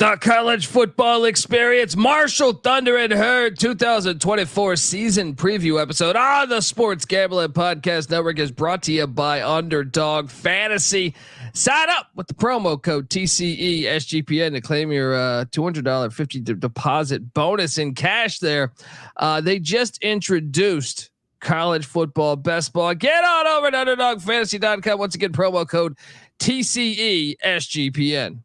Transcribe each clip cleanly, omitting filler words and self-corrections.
The college football experience, Marshall Thunder and Herd 2024 season preview episode on the Sports Gambling Podcast Network is brought to you by Underdog Fantasy. Sign up with the promo code TCE SGPN to claim your $200 50 deposit bonus in cash there. They just introduced college football best ball. Get on over to UnderdogFantasy.com. Once again, promo code TCE SGPN.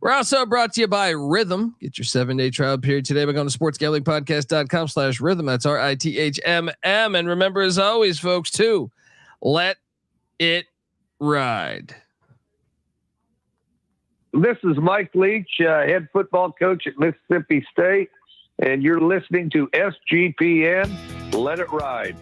We're also brought to you by Rhythm. Get your 7-day trial period today by going to sportsgamblingpodcast.com/rhythm. That's RITHMM. And remember, as always, folks, to let it ride. This is Mike Leach, head football coach at Mississippi State, and you're listening to SGPN. Let it ride.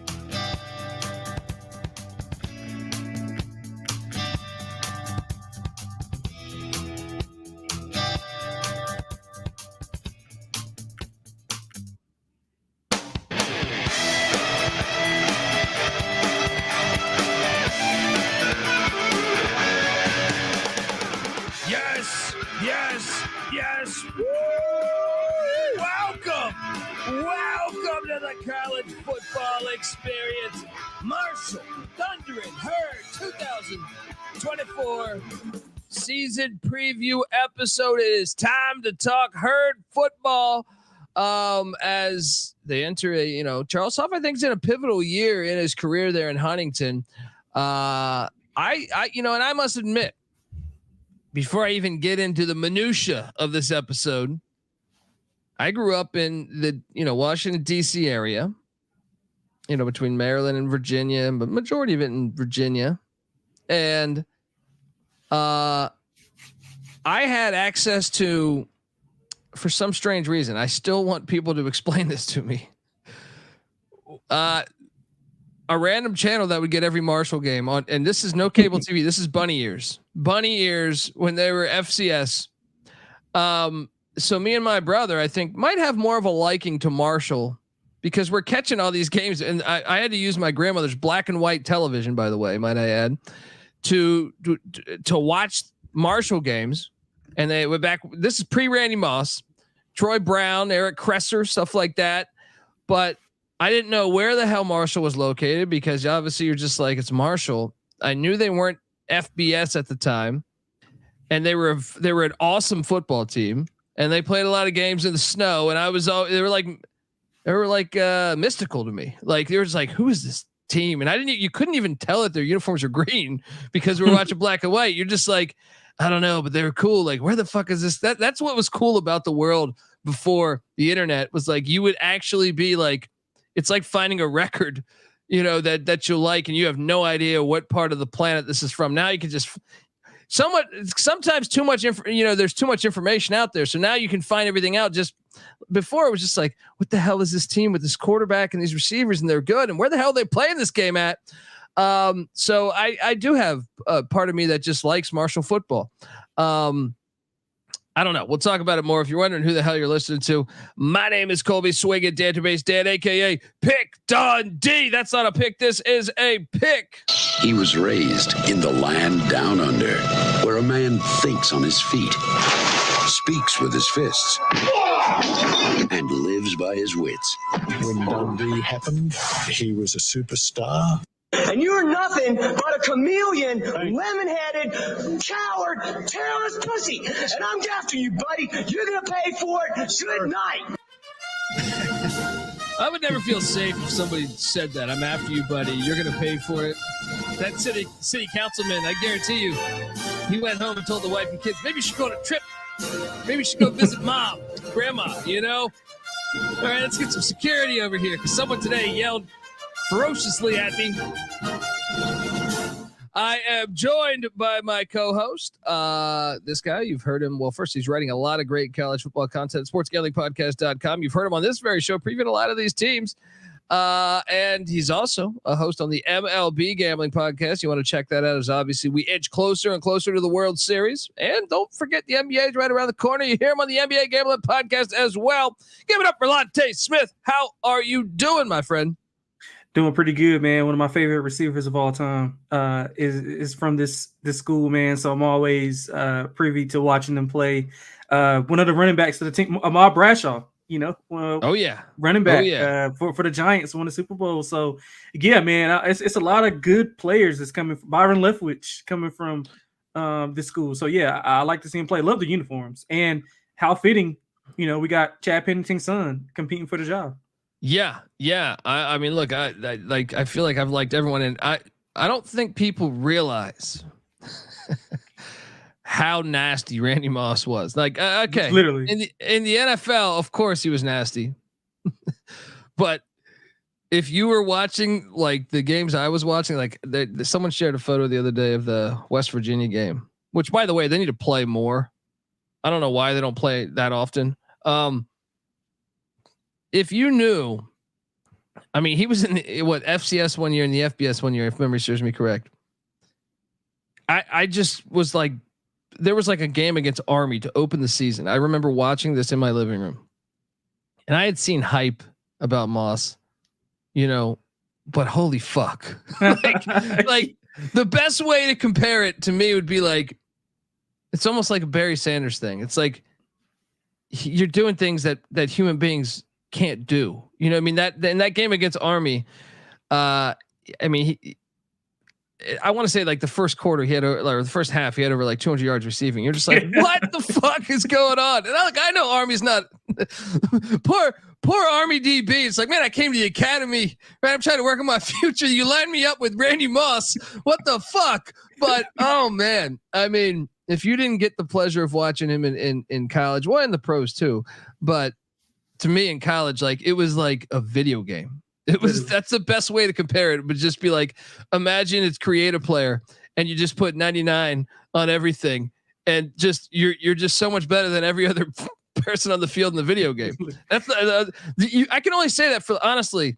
Yes. Woo! Welcome to the college football experience. Marshall Thunder and Herd 2024 season preview episode. It is time to talk Herd football. As they enter Charles Huff, I think, is in a pivotal year in his career there in Huntington. And I must admit, before I even get into the minutia of this episode, I grew up in the, Washington, D.C. area, between Maryland and Virginia, but majority of it in Virginia. And I had access to, for some strange reason, I still want people to explain this to me, a random channel that would get every Marshall game on, and this is no cable TV. This is Bunny Ears when they were FCS. So me and my brother, I think, might have more of a liking to Marshall because we're catching all these games. And I had to use my grandmother's black and white television, by the way, might I add, to watch Marshall games. And they went back. This is pre-Randy Moss, Troy Brown, Eric Kresser, stuff like that. But I didn't know where the hell Marshall was located because obviously you're just like, it's Marshall. I knew they weren't FBS at the time, and they were an awesome football team, and they played a lot of games in the snow. And they were like mystical to me. Like they were just like, who is this team? And you couldn't even tell that their uniforms are green because we were watching black and white. You're just like, I don't know, but they were cool. Like, where the fuck is this? That's what was cool about the world before the internet, was like, you would actually be like, it's like finding a record, that you like, and you have no idea what part of the planet this is from. Now you can just sometimes too much there's too much information out there. So now you can find everything out. Just before, it was just like, what the hell is this team with this quarterback and these receivers, and they're good, and where the hell are they playing this game at? So I do have a part of me that just likes Marshall football. I don't know. We'll talk about it more. If you're wondering who the hell you're listening to, my name is Colby Swig, Database Dan, aka Pick Dundee. That's not a pick. This is a pick. He was raised in the land down under, where a man thinks on his feet, speaks with his fists, and lives by his wits. When Dundee happened, he was a superstar. And you're nothing but a chameleon, lemon-headed, coward, terrorist pussy. And I'm after you, buddy. You're going to pay for it. Good night. I would never feel safe if somebody said that. I'm after you, buddy. You're going to pay for it. That city councilman, I guarantee you, he went home and told the wife and kids, maybe you should go on a trip. Maybe you should go visit mom, grandma, All right, let's get some security over here, because someone today yelled ferociously at me. I am joined by my co-host, this guy. You've heard him. Well, first, he's writing a lot of great college football content at sportsgamblingpodcast.com. You've heard him on this very show, previewing a lot of these teams. And he's also a host on the MLB Gambling Podcast. You want to check that out, as obviously we edge closer and closer to the World Series. And don't forget, the NBA is right around the corner. You hear him on the NBA Gambling Podcast as well. Give it up for Latte Smith. How are you doing, my friend? Doing pretty good, man. One of my favorite receivers of all time is from this school, man. So I'm always privy to watching them play. One of the running backs of the team, Ahmad Bradshaw, Oh yeah. running Oh back yeah. for the Giants, won the Super Bowl. So yeah, man, it's a lot of good players that's coming. Byron Leftwich coming from this school. So yeah, I like to see him play. Love the uniforms and how fitting. We got Chad Pennington's son competing for the job. Yeah. Yeah. I mean, look, I feel like I've liked everyone, and I don't think people realize how nasty Randy Moss was. Like, okay, Literally. in the NFL, of course he was nasty, but if you were watching like the games I was watching, like someone shared a photo the other day of the West Virginia game, which by the way, they need to play more. I don't know why they don't play that often. If you knew, I mean, he was in FCS one year and the FBS one year, if memory serves me correct. I just was like, there was like a game against Army to open the season. I remember watching this in my living room, and I had seen hype about Moss, but holy fuck, like the best way to compare it to me would be like, it's almost like a Barry Sanders thing. It's like you're doing things that human beings can't do. You know what I mean? That in that game against Army, I mean, I want to say like the first quarter he had, or the first half he had over like 200 yards receiving. You're just like, what the fuck is going on? And I know Army's not poor Army DB. It's like, man, I came to the academy, right? I'm trying to work on my future. You lined me up with Randy Moss. What the fuck? But oh man, I mean, if you didn't get the pleasure of watching him in college, well, in the pros too, but to me in college, like it was like a video game. That's the best way to compare it. Would just be like, imagine it's create a player and you just put 99 on everything, and just you're just so much better than every other person on the field in the video game. That's I can only say that for, honestly,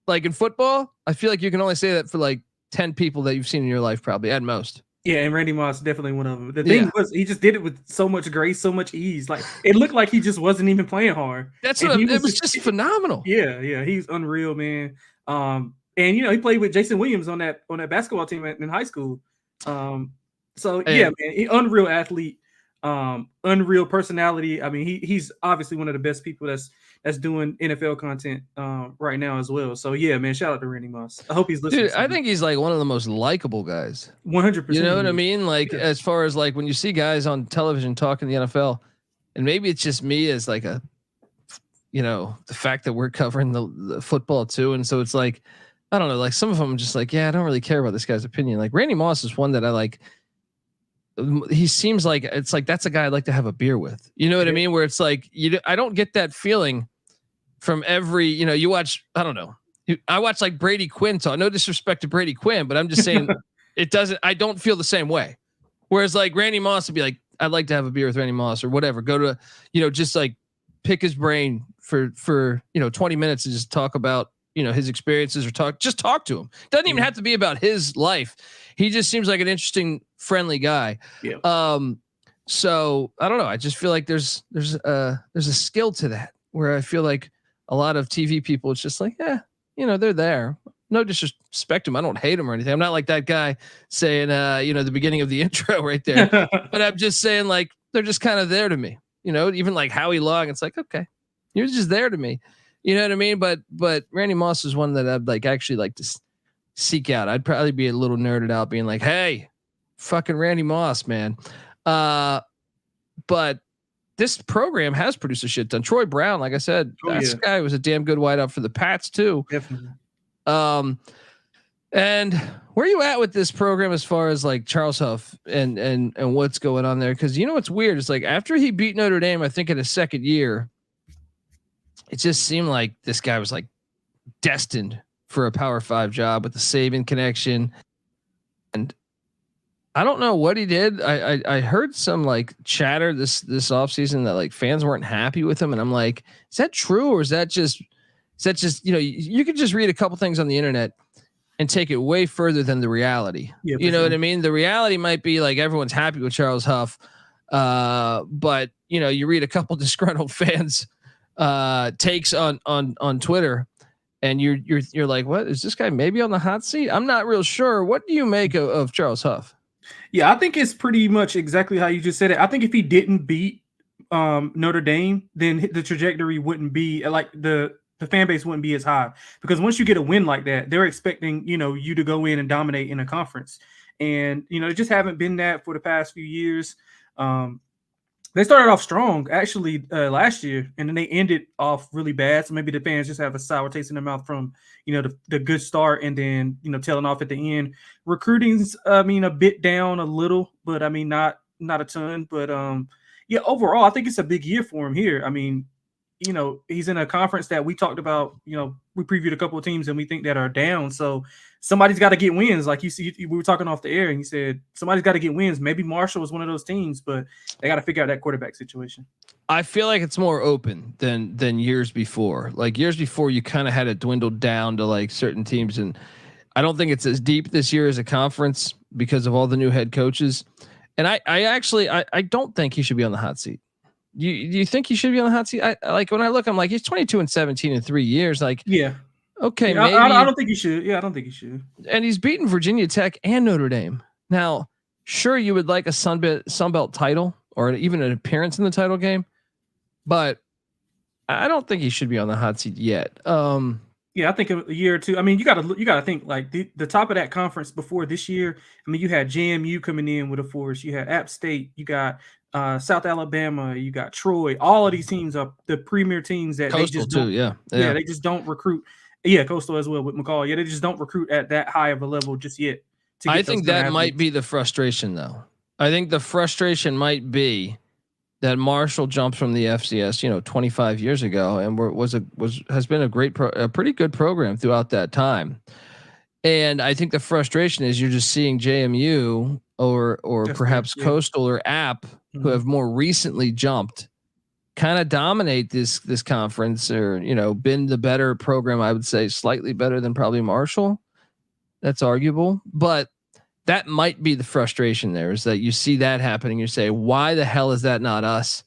like in football, I feel like you can only say that for like 10 people that you've seen in your life, probably at most. Yeah, and Randy Moss definitely one of them. The thing was, he just did it with so much grace, so much ease. Like it looked like he just wasn't even playing hard. That's what it was just phenomenal. Yeah, he's unreal, man. And he played with Jason Williams on that basketball team in high school. So yeah, man, unreal athlete, unreal personality. I mean, he's obviously one of the best people that's doing NFL content right now as well. So yeah, man, shout out to Randy Moss. I hope he's listening. Dude, I think he's like one of the most likable guys. 100%. You know what I mean? Like as far as like when you see guys on television talking the NFL, and maybe it's just me as like the fact that we're covering the football too, and so it's like, I don't know, like some of them are just like, yeah, I don't really care about this guy's opinion. Like Randy Moss is one that I like. He seems like, it's like, that's a guy I'd like to have a beer with. You know what I mean? Where it's like, I don't get that feeling from every, you watch, I don't know. I watch like Brady Quinn talk. No disrespect to Brady Quinn, but I'm just saying I don't feel the same way. Whereas like Randy Moss would be like, I'd like to have a beer with Randy Moss or whatever. Go to, just like pick his brain for 20 minutes and just talk about, his experiences or talk to him. Doesn't even have to be about his life. He just seems like an interesting, friendly guy. Yeah. So I don't know. I just feel like there's a skill to that where I feel like a lot of TV people, it's just like, they're there. No disrespect to him. I don't hate him or anything. I'm not like that guy saying, the beginning of the intro right there, but I'm just saying like, they're just kind of there to me, even like Howie Long. It's like, okay, you're just there to me. You know what I mean? But Randy Moss is one that I'd like actually like to seek out. I'd probably be a little nerded out being like, hey, fucking Randy Moss, man. But this program has produced a shit ton. Troy Brown, like I said, this guy was a damn good wideout for the Pats too. Definitely. And where are you at with this program as far as like Charles Huff and what's going on there? Because what's weird is like after he beat Notre Dame, I think in his second year, it just seemed like this guy was like destined for a Power 5 job with the Saban connection. And I don't know what he did. I heard some like chatter this offseason that like fans weren't happy with him. And I'm like, is that true? Or is that just, you could just read a couple things on the internet and take it way further than the reality. Yeah, you know what I mean? The reality might be like everyone's happy with Charles Huff. But you read a couple disgruntled fans takes on Twitter, and you're like, what is this guy maybe on the hot seat? I'm not real sure. What do you make of Charles Huff? Yeah, I think it's pretty much exactly how you just said it. I think if he didn't beat Notre Dame, then the trajectory wouldn't be like the fan base wouldn't be as high, because once you get a win like that, they're expecting, you to go in and dominate in a conference. And, it just haven't been that for the past few years. They started off strong actually last year, and then they ended off really bad. So maybe the fans just have a sour taste in their mouth from, the good start, and then, tailing off at the end. Recruiting's, a bit down a little, but not a ton. But yeah, overall, I think it's a big year for him here. He's in a conference that we talked about, we previewed a couple of teams and we think that are down. So somebody's got to get wins. Like you see, we were talking off the air and you said, somebody's got to get wins. Maybe Marshall was one of those teams, but they got to figure out that quarterback situation. I feel like it's more open than years before. Like years before, you kind of had it dwindled down to like certain teams. And I don't think it's as deep this year as a conference because of all the new head coaches. And I actually don't think he should be on the hot seat. Do you think he should be on the hot seat? I like when I look, I'm like, he's 22-17 in 3 years. Like, yeah, okay, yeah, maybe. I don't think he should. Yeah, I don't think he should. And he's beaten Virginia Tech and Notre Dame. Now, sure, you would like a Sunbelt title or even an appearance in the title game, but I don't think he should be on the hot seat yet. Yeah, I think a year or two. You gotta think like the top of that conference before this year. You had JMU coming in with a force. You had App State. You got South Alabama. You got Troy. All of these teams are the premier teams that Coastal they just too. don't. Yeah, they just don't recruit. Yeah, Coastal as well with McCall. Yeah, they just don't recruit at that high of a level just yet. I think that might be the frustration, though. I think the frustration might be that Marshall jumped from the FCS, 25 years ago, and has been a pretty good program throughout that time. And I think the frustration is you're just seeing JMU or perhaps Coastal or App, who have more recently jumped, kind of dominate this conference, or been the better program. I would say slightly better than probably Marshall. That's arguable, but that might be the frustration there, is that you see that happening. You say, why the hell is that not us?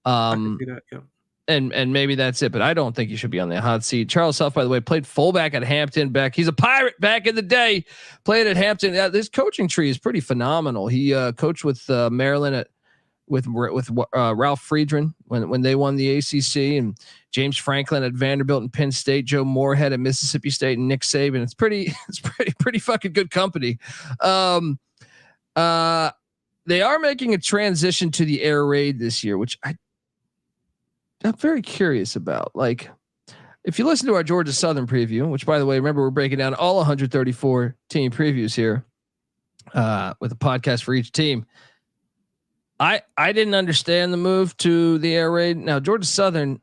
And maybe that's it, but I don't think you should be on the hot seat. Charles Huff, by the way, played fullback at Hampton back. He's a Pirate back in the day, played at Hampton. This coaching tree is pretty phenomenal. He coached with Maryland with Ralph Friedman when they won the ACC, and James Franklin at Vanderbilt and Penn State, Joe Moorhead at Mississippi State, and Nick Saban. It's pretty fucking good company. They are making a transition to the air raid this year, which I'm very curious about. Like, if you listen to our Georgia Southern preview, which, by the way, remember, we're breaking down all 134 team previews here with a podcast for each team. I didn't understand the move to the air raid. Now, Georgia Southern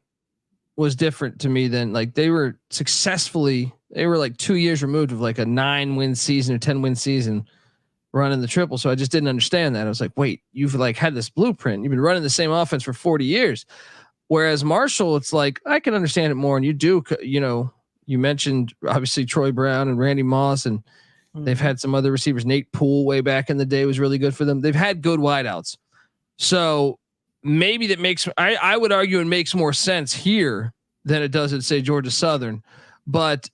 was different to me than, like, they were like 2 years removed of like a 9-win season or 10-win season running the triple. So I just didn't understand that. I was like, wait, you've like had this blueprint. You've been running the same offense for 40 years. Whereas Marshall, it's like, I can understand it more. And you do, you mentioned obviously Troy Brown and Randy Moss, and they've had some other receivers. Nate Poole way back in the day was really good for them. They've had good wideouts. So maybe that makes, I would argue it makes more sense here than it does at, say, Georgia Southern. But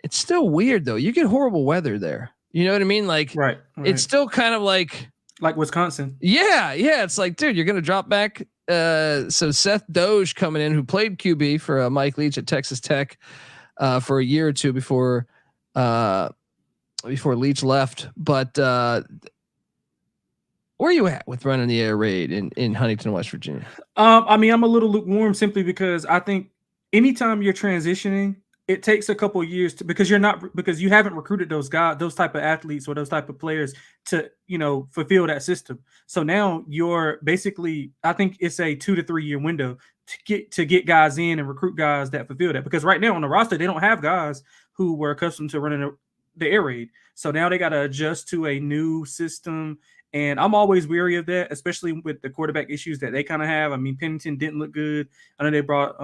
it's still weird though. You get horrible weather there. You know what I mean? Like, right. It's still kind of like Wisconsin. Yeah. It's like, dude, you're going to drop back. So Seth Doge coming in, who played QB for Mike Leach at Texas Tech for a year or two before Leach left. But where are you at with running the air raid in Huntington, West Virginia? I'm a little lukewarm simply because I think anytime you're transitioning, it takes a couple of years because you haven't recruited those guys, those type of athletes or those type of players to, fulfill that system. So now you're basically, I think it's a 2 to 3 year window to get guys in and recruit guys that fulfill that. Because right now on the roster, they don't have guys who were accustomed to running the air raid. So now they got to adjust to a new system. And I'm always weary of that, especially with the quarterback issues that they kind of have. I mean, Pennington didn't look good. I know they brought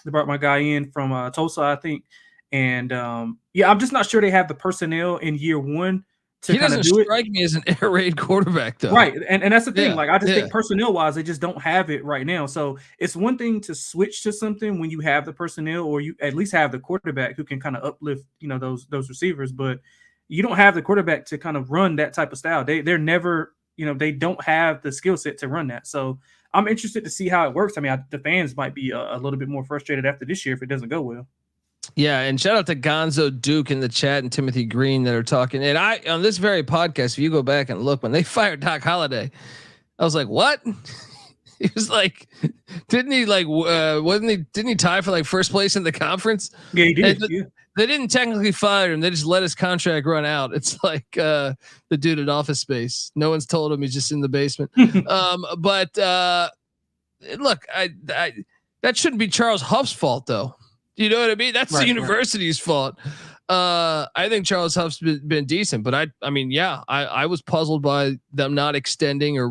my guy in from Tulsa, I think. And I'm just not sure they have the personnel in year one to he kind of doesn't do it. strike me as an air raid quarterback though. Right. And that's the thing. Yeah, Like, I just yeah. think personnel wise, they just don't have it right now. So it's one thing to switch to something when you have the personnel, or you at least have the quarterback who can kind of uplift, those receivers, but you don't have the quarterback to kind of run that type of style. They're never, they don't have the skill set to run that. So I'm interested to see how it works. I mean, the fans might be a little bit more frustrated after this year if it doesn't go well. Yeah, and shout out to Gonzo Duke in the chat and Timothy Green that are talking. And I on this very podcast, if you go back and look, when they fired Doc Holliday, I was like, what? He was like, didn't he didn't he tie for like first place in the conference? Yeah, he did. They didn't technically fire him. They just let his contract run out. It's like the dude at Office Space. No one's told him he's just in the basement. But look, I that shouldn't be Charles Huff's fault though. You know what I mean? That's the university's fault. I think Charles Huff's been decent, but I mean, yeah, I was puzzled by them not extending or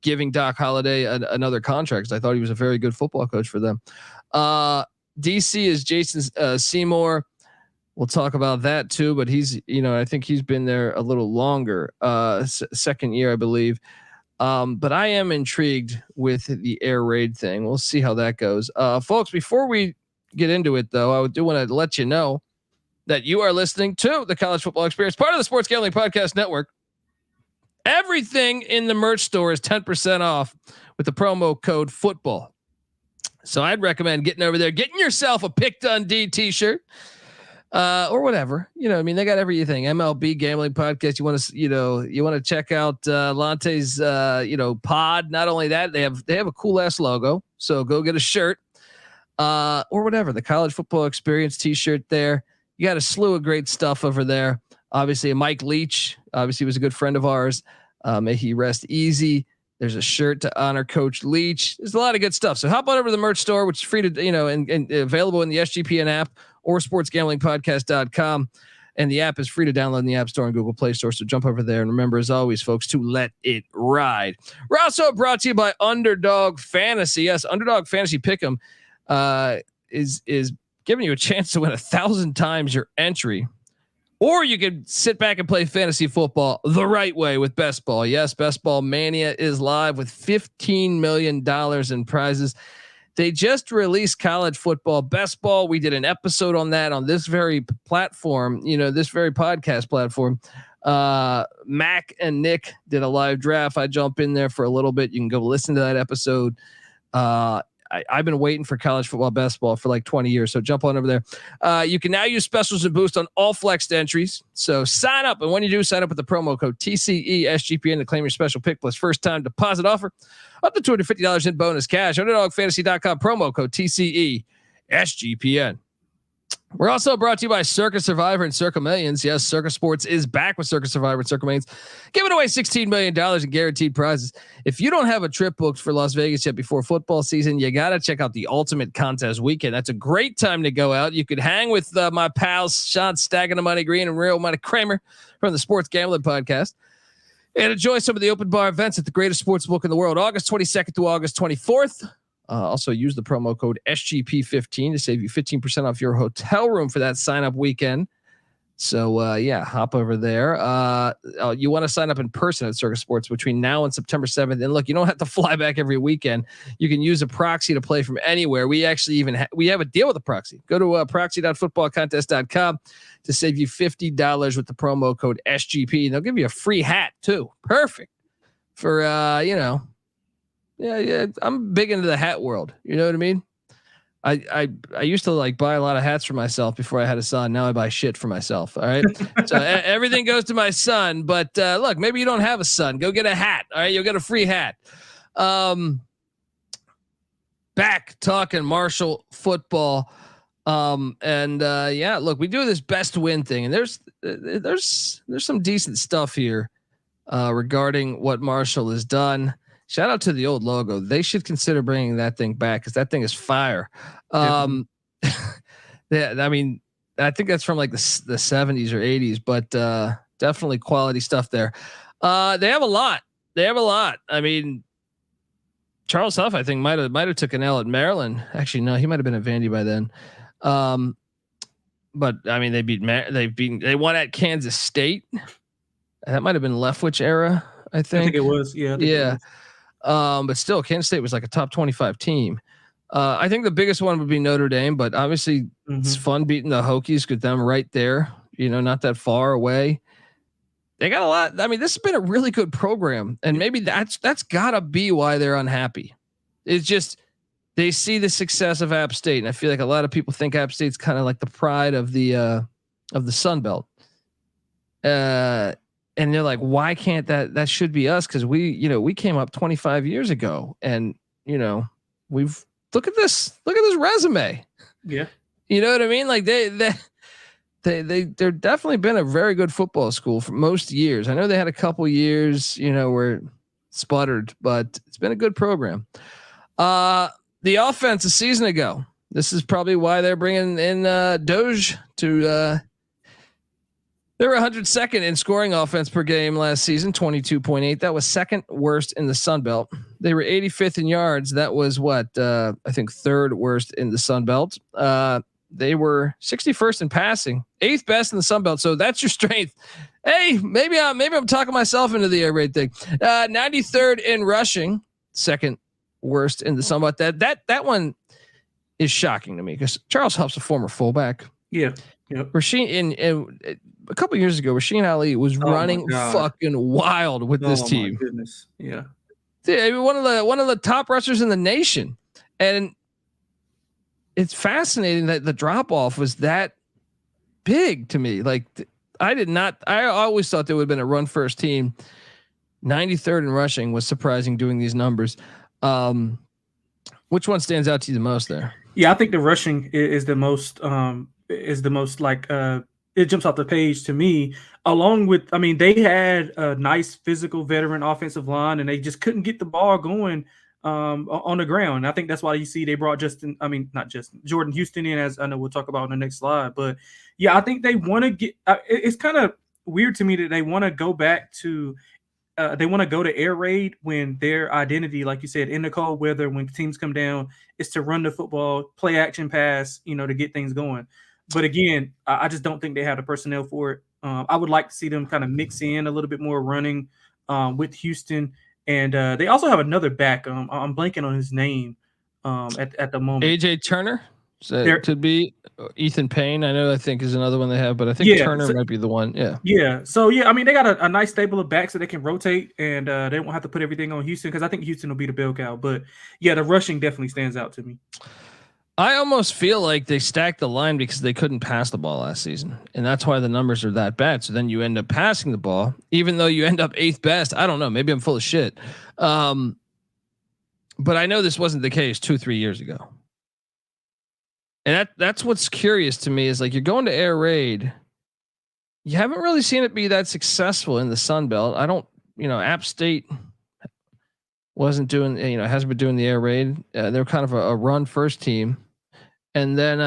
giving Doc Holliday another contract. I thought he was a very good football coach for them. DC is Jason Seymour. We'll talk about that too, but he's, I think he's been there a little longer, second year, I believe. But I am intrigued with the air raid thing. We'll see how that goes. Folks, before we get into it though, I do want to let you know that you are listening to the College Football Experience, part of the Sports Gambling Podcast Network. Everything in the merch store is 10% off with the promo code football. So I'd recommend getting over there, getting yourself a Pick Dundee t-shirt, or whatever, I mean, they got everything. MLB Gambling Podcast. You want to check out Lante's, pod. Not only that, they have a cool ass logo. So go get a shirt. Or whatever, the College Football Experience t-shirt there. You got a slew of great stuff over there. Obviously, Mike Leach, obviously was a good friend of ours. May he rest easy. There's a shirt to honor Coach Leach. There's a lot of good stuff. So hop on over to the merch store, which is free to, and available in the SGPN app or sportsgamblingpodcast.com. And the app is free to download in the App Store and Google Play Store. So jump over there. And remember, as always, folks, to let it ride. We're also brought to you by Underdog Fantasy. Yes, Underdog Fantasy Pick'em is giving you a chance to win 1,000 times your entry, or you could sit back and play fantasy football the right way with Best Ball. Yes, Best Ball Mania is live with $15 million in prizes. They just released college football Best Ball. We did an episode on that on this very platform, this very podcast platform. Mac and Nick did a live draft. I jump in there for a little bit. You can go listen to that episode. I've been waiting for college football Best Ball for like 20 years. So jump on over there. You can now use specials and boost on all flexed entries. So sign up. And when you do, sign up with the promo code TCESGPN to claim your special pick plus first time deposit offer up to $250 in bonus cash. UnderdogFantasy.com promo code TCESGPN. We're also brought to you by Circa Survivor and Circa Millions. Yes, Circa Sports is back with Circa Survivor and Circa Millions, giving away $16 million in guaranteed prizes. If you don't have a trip booked for Las Vegas yet before football season, you got to check out the Ultimate Contest Weekend. That's a great time to go out. You could hang with my pals, Sean Stacking the Money Green and Real Money Kramer from the Sports Gambling Podcast, and enjoy some of the open bar events at the greatest sports book in the world, August 22nd to August 24th. Also use the promo code SGP15 to save you 15% off your hotel room for that sign up weekend. So hop over there. You want to sign up in person at Circa Sports between now and September 7th. And look, you don't have to fly back every weekend. You can use a proxy to play from anywhere. We actually we have a deal with a proxy. Go to proxy.footballcontest.com to save you $50 with the promo code SGP. And they'll give you a free hat too. Perfect for Yeah, I'm big into the hat world. You know what I mean? I used to like buy a lot of hats for myself before I had a son. Now I buy shit for myself. All right. So everything goes to my son, but look, maybe you don't have a son, go get a hat. All right. You'll get a free hat. Back talking Marshall football. Look, we do this best win thing, and there's some decent stuff here regarding what Marshall has done. Shout out to the old logo. They should consider bringing that thing back because that thing is fire. Yeah, I mean, I think that's from like the 70s or 80s, but definitely quality stuff there. They have a lot. I mean, Charles Huff, I think might have took an L at Maryland. Actually, no, he might have been at Vandy by then. But I mean, they won at Kansas State. That might have been Leftwich era, I think. I think it was. Yeah. Yeah. But still, Kansas State was like a top 25 team. I think the biggest one would be Notre Dame, but obviously it's fun beating the Hokies with them right there, not that far away. They got a lot. I mean, this has been a really good program, and maybe that's gotta be why they're unhappy. It's just, they see the success of App State, and I feel like a lot of people think App State's kind of like the pride of the Sun Belt. And they're like, why can't that should be us? Cause we came up 25 years ago, and we've look at this resume. Yeah. You know what I mean? Like they're definitely been a very good football school for most years. I know they had a couple years, where it sputtered, but it's been a good program. The offense a season ago, this is probably why they're bringing in Doge to, they were 102nd in scoring offense per game last season, 22.8. That was second worst in the Sun Belt. They were 85th in yards. That was I think third worst in the Sun Belt. They were 61st in passing, 8th best in the Sun Belt. So that's your strength. Hey, maybe I'm talking myself into the air raid thing. 93rd in rushing, second worst in the Sun Belt. That one is shocking to me because Charles Huff's a former fullback. Yeah. Yep. Rasheen in a couple years ago, Rasheen Ali was running fucking wild with this team. My goodness. Yeah. One of the top rushers in the nation. And it's fascinating that the drop off was that big to me. Like I always thought there would have been a run first team. 93rd in rushing was surprising doing these numbers. Which one stands out to you the most there? Yeah, I think the rushing is the most like it jumps off the page to me, along with, they had a nice physical veteran offensive line, and they just couldn't get the ball going on the ground. I think that's why you see they brought Jordan Houston in, as I know we'll talk about in the next slide. But yeah, I think they want to get, it's kind of weird to me that they want to go back to, they want to go to air raid when their identity, like you said, in the cold weather, when teams come down, is to run the football, play action pass, to get things going. But again, I just don't think they have the personnel for it. I would like to see them kind of mix in a little bit more running with Houston. And they also have another back. I'm blanking on his name at the moment. AJ Turner? So to be Ethan Payne, I think is another one they have, but I think Turner might be the one. Yeah. Yeah. So yeah, they got a nice stable of backs that they can rotate, and they won't have to put everything on Houston, because I think Houston will be the bell cow. But yeah, the rushing definitely stands out to me. I almost feel like they stacked the line because they couldn't pass the ball last season, and that's why the numbers are that bad. So then you end up passing the ball, even though you end up 8th best. I don't know. Maybe I'm full of shit. But I know this wasn't the case 2-3 years ago. And that's what's curious to me is, like, you're going to air raid. You haven't really seen it be that successful in the Sun Belt. I don't, App State wasn't doing, hasn't been doing the air raid. They're kind of a run first team. And then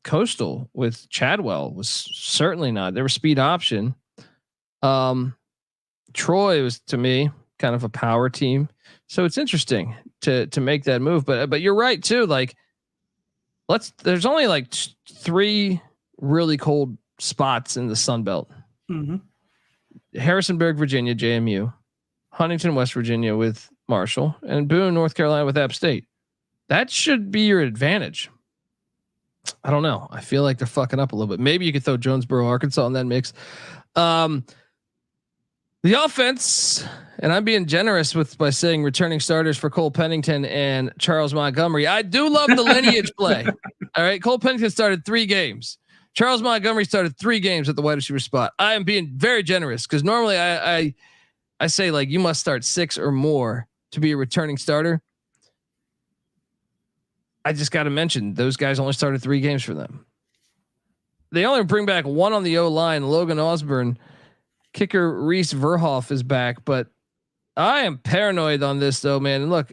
Coastal with Chadwell was certainly not. They were speed option. Troy was, to me, kind of a power team. So it's interesting to make that move. But you're right too. Like, there's only like 3 really cold spots in the Sun Belt. Mm-hmm. Harrisonburg, Virginia, JMU, Huntington, West Virginia with Marshall, and Boone, North Carolina with App State. That should be your advantage. I don't know. I feel like they're fucking up a little bit. Maybe you could throw Jonesboro, Arkansas in that mix. The offense, and I'm being generous by saying returning starters for Cole Pennington and Charles Montgomery. I do love the lineage play. All right. Cole Pennington started 3 games. Charles Montgomery started 3 games at the wide receiver spot. I am being very generous because normally I say, like, you must start 6 or more to be a returning starter. I just got to mention those guys only started 3 games for them. They only bring back 1 on the O line. Logan Osborne. Kicker Reese Verhoff is back, but I am paranoid on this though, man. And look,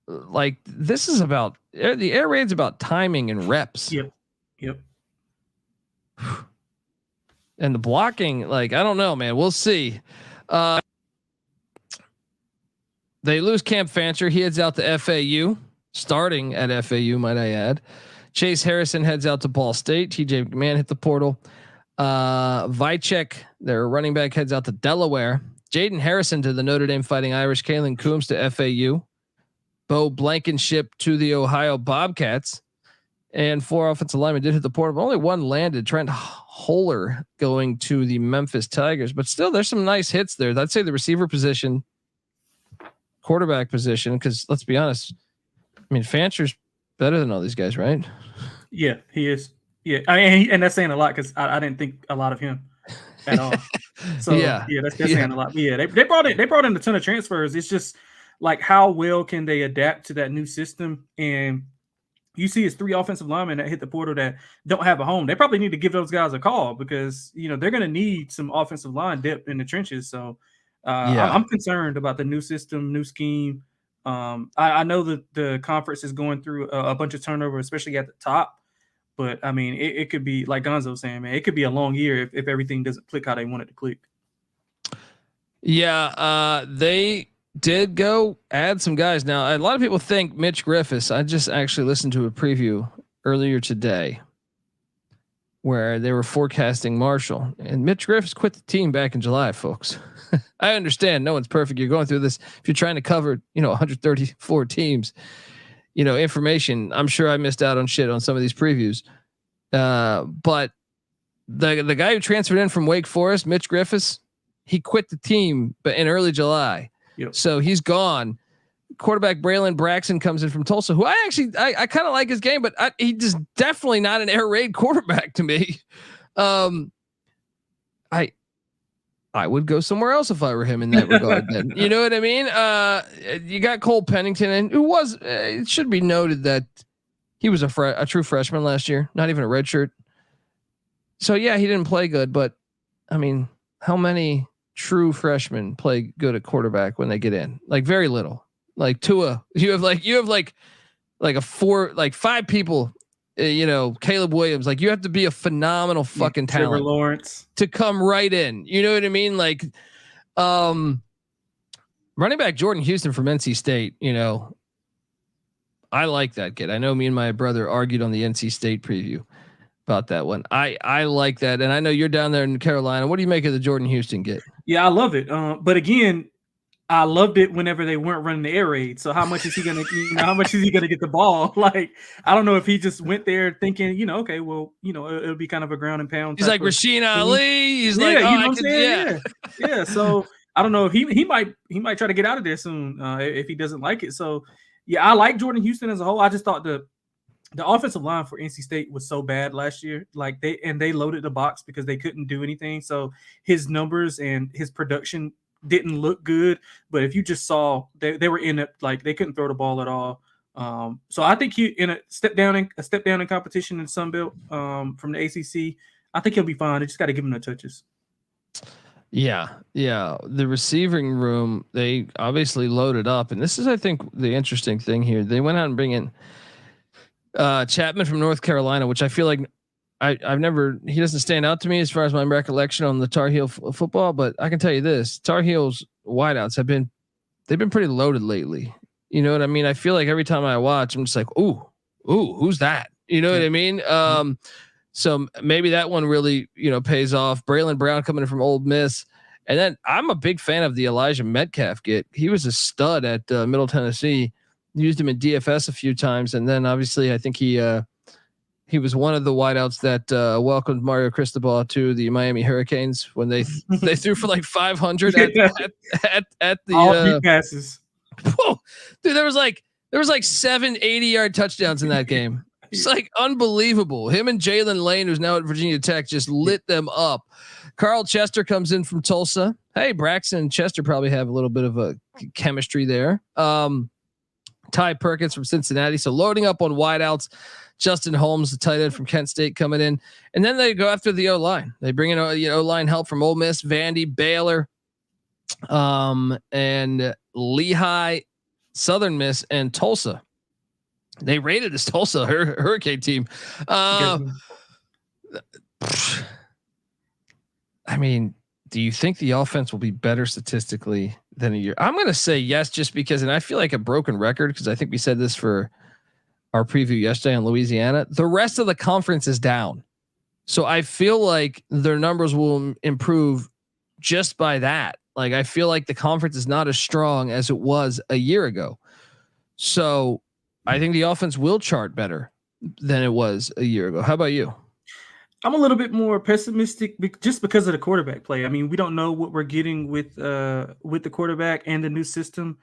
like, this is about the air raid's about timing and reps. Yep. And the blocking, like, I don't know, man. We'll see. They lose Cam Fancher. He heads out to FAU, starting at FAU, might I add. Chase Harrison heads out to Ball State. TJ McMahon hit the portal. Vicek, their running back, heads out to Delaware. Jaden Harrison to the Notre Dame Fighting Irish. Kalen Coombs to FAU. Bo Blankenship to the Ohio Bobcats. And 4 offensive linemen did hit the portal, but only one landed. Trent Holler going to the Memphis Tigers. But still, there's some nice hits there. I'd say the receiver position, quarterback position, because let's be honest, I mean, Fancher's better than all these guys, right? Yeah, he is. Yeah, and that's saying a lot because I didn't think a lot of him at all. So yeah, that's saying a lot. But yeah, they brought in a ton of transfers. It's just like how well can they adapt to that new system? And you see, it's 3 offensive linemen that hit the portal that don't have a home. They probably need to give those guys a call because they're going to need some offensive line depth in the trenches. So I'm concerned about the new system, new scheme. I know that the conference is going through a bunch of turnover, especially at the top. But I mean, it could be like Gonzo saying, man, it could be a long year if everything doesn't click how they want it to click. Yeah, they did go add some guys. Now, a lot of people think Mitch Griffiths. I just actually listened to a preview earlier today where they were forecasting Marshall, and Mitch Griffiths quit the team back in July, folks. I understand no one's perfect. You're going through this. If you're trying to cover, 134 teams, information. I'm sure I missed out on shit on some of these previews. But the guy who transferred in from Wake Forest, Mitch Griffiths, he quit the team, but in early July. Yep. So he's gone. Quarterback Braylon Braxton comes in from Tulsa, who I kind of like his game, but he just definitely not an air raid quarterback to me. I would go somewhere else if I were him in that regard. Then you know what I mean. You got Cole Pennington, and who was. It should be noted that he was a true freshman last year, not even a redshirt. So yeah, he didn't play good, but I mean, how many true freshmen play good at quarterback when they get in? Like very little. Like Tua, you have like 5 people. Caleb Williams, like you have to be a phenomenal fucking talent Lawrence to come right in. You know what I mean? Like, running back Jordan Houston from NC State, I like that kid. I know me and my brother argued on the NC State preview about that one. I like that. And I know you're down there in Carolina. What do you make of the Jordan Houston get? Yeah, I love it. But again, I loved it whenever they weren't running the air raid. So how much is he gonna, how much is he gonna get the ball? Like, I don't know if he just went there thinking, okay, well, it'll be kind of a ground and pound. He's like Rasheen Ali. He's like, yeah. So I don't know if he might try to get out of there soon if he doesn't like it. So yeah, I like Jordan Houston as a whole. I just thought the offensive line for NC State was so bad last year. Like they loaded the box because they couldn't do anything. So his numbers and his production didn't look good, but if you just saw they were in it, like they couldn't throw the ball at all. So I think he in a step down in competition in Sun Belt from the ACC. I think he'll be fine. They just got to give him the touches. Yeah. The receiving room, they obviously loaded up, and this is, I think, the interesting thing here. They went out and bring in Chapman from North Carolina, which I feel like he doesn't stand out to me as far as my recollection on the Tar Heel football, but I can tell you this: Tar Heels wideouts they've been pretty loaded lately. You know what I mean? I feel like every time I watch, I'm just like, ooh, who's that? You know what I mean? So maybe that one really, pays off. Braylon Brown coming in from Ole Miss. And then I'm a big fan of the Elijah Metcalf get. He was a stud at Middle Tennessee. Used him in DFS a few times. And then obviously I think he was one of the wideouts that welcomed Mario Cristobal to the Miami Hurricanes when they threw for like 500 at the all passes. Whoa, dude, there was like 7 80-yard touchdowns in that game. It's like unbelievable. Him and Jalen Lane, who's now at Virginia Tech, just lit them up. Carl Chester comes in from Tulsa. Hey, Braxton and Chester probably have a little bit of a chemistry there. Ty Perkins from Cincinnati. So loading up on wideouts. Justin Holmes, the tight end from Kent State, coming in. And then they go after the O-line. They bring in O-line help from Ole Miss, Vandy, Baylor, and Lehigh, Southern Miss, and Tulsa. They raided this Tulsa Hurricane team. I mean, do you think the offense will be better statistically than a year? I'm going to say yes, just because, and I feel like a broken record because I think we said this for our preview yesterday on Louisiana. The rest of the conference is down. So I feel like their numbers will improve just by that. Like I feel like the conference is not as strong as it was a year ago. So I think the offense will chart better than it was a year ago. How about you? I'm a little bit more pessimistic just because of the quarterback play. I mean, we don't know what we're getting with the quarterback and the new system.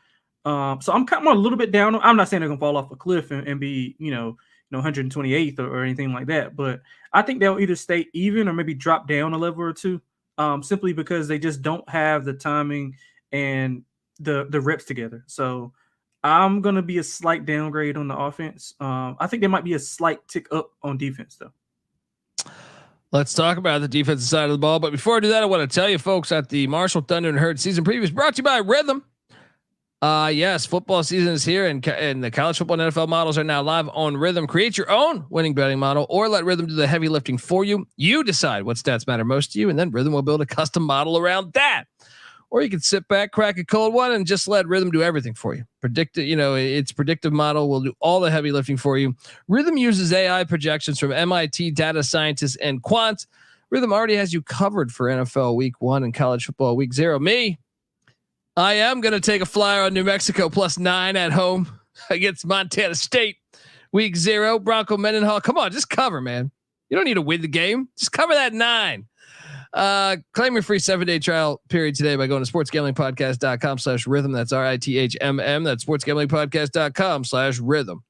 So I'm kind of a little bit down. I'm not saying they're gonna fall off a cliff and be 128th or anything like that, but I think they'll either stay even or maybe drop down a level or two, simply because they just don't have the timing and the reps together. So I'm gonna be a slight downgrade on the offense. I think there might be a slight tick up on defense though. Let's talk about the defensive side of the ball. But before I do that, I want to tell you folks that the Marshall Thunder and Herd season preview is brought to you by Rhythm. Yes, football season is here, and the college football and NFL models are now live on Rhythm. Create your own winning betting model, or let Rhythm do the heavy lifting for you. You decide what stats matter most to you, and then Rhythm will build a custom model around that. Or you can sit back, crack a cold one, and just let Rhythm do everything for you. Its predictive model will do all the heavy lifting for you. Rhythm uses AI projections from MIT data scientists and quants. Rhythm already has you covered for NFL Week 1 and college football Week 0. I am going to take a flyer on New Mexico +9 at home against Montana State Week 0. Bronco Mendenhall, come on, just cover, man. You don't need to win the game. Just cover that 9. Claim your free 7-day trial period today by going to sportsgamblingpodcast.com/rhythm. That's RITHMM. That's sportsgamblingpodcast.com/rhythm.